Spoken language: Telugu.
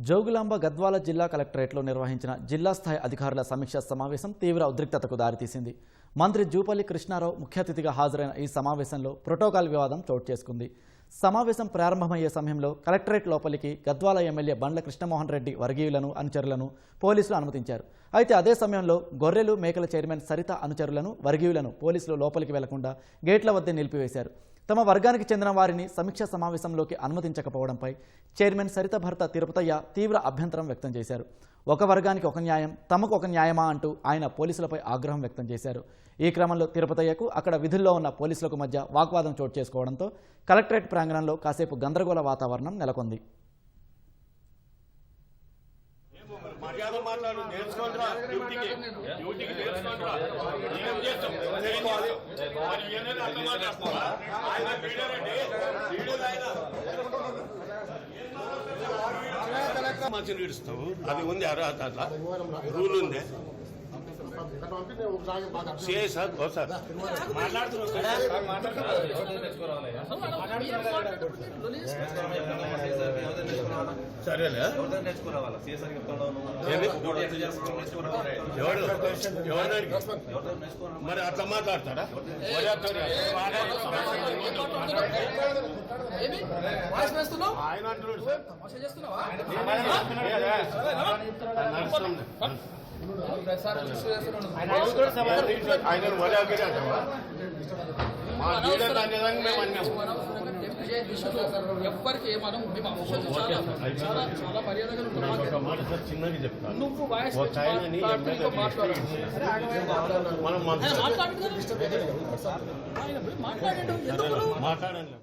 జోగులాంబ గద్వాల జిల్లా కలెక్టరేట్లో నిర్వహించిన జిల్లా స్థాయి అధికారుల సమీక్షా సమావేశం తీవ్ర ఉద్రిక్తతకు దారితీసింది. మంత్రి జూపల్లి కృష్ణారావు ముఖ్య అతిథిగా హాజరైన ఈ సమావేశంలో ప్రోటోకాల్ వివాదం చోటు చేసుకుంది. సమావేశం ప్రారంభమయ్యే సమయంలో కలెక్టరేట్ లోపలికి గద్వాల ఎమ్మెల్యే బండ్ల కృష్ణమోహన్ రెడ్డి వర్గీయులను అనుచరులను పోలీసులు అనుమతించారు. అయితే అదే సమయంలో గొర్రెలు మేకల చైర్మన్ సరిత అనుచరులను వర్గీయులను పోలీసులు లోపలికి వెళ్లకుండా గేట్ల వద్దే నిలిపివేశారు. తమ వర్గానికి చెందిన వారిని సమీక్షా సమావేశంలోకి అనుమతించకపోవడంపై చైర్మన్ సరిత భర్త తిరుపతయ్య తీవ్ర అభ్యంతరం వ్యక్తం చేశారు. ఒక వర్గానికి ఒక న్యాయం, తమకు ఒక న్యాయమా అంటూ ఆయన పోలీసులపై ఆగ్రహం వ్యక్తం చేశారు. ఈ క్రమంలో తిరుపతయ్యకు అక్కడ విధుల్లో ఉన్న పోలీసులకు మధ్య వాగ్వాదం చోటు చేసుకోవడంతో కలెక్టరేట్ ప్రాంగణంలో కాసేపు గందరగోళ వాతావరణం నెలకొంది. అది ఉంది అర్హత రూల్ ఉంది సరేలే మరి అట్లా మాట్లాడతాడా ఆయన ఆయన ఎవ్వరికి చిన్నది చెప్తాను నువ్వు మాట్లాడండి.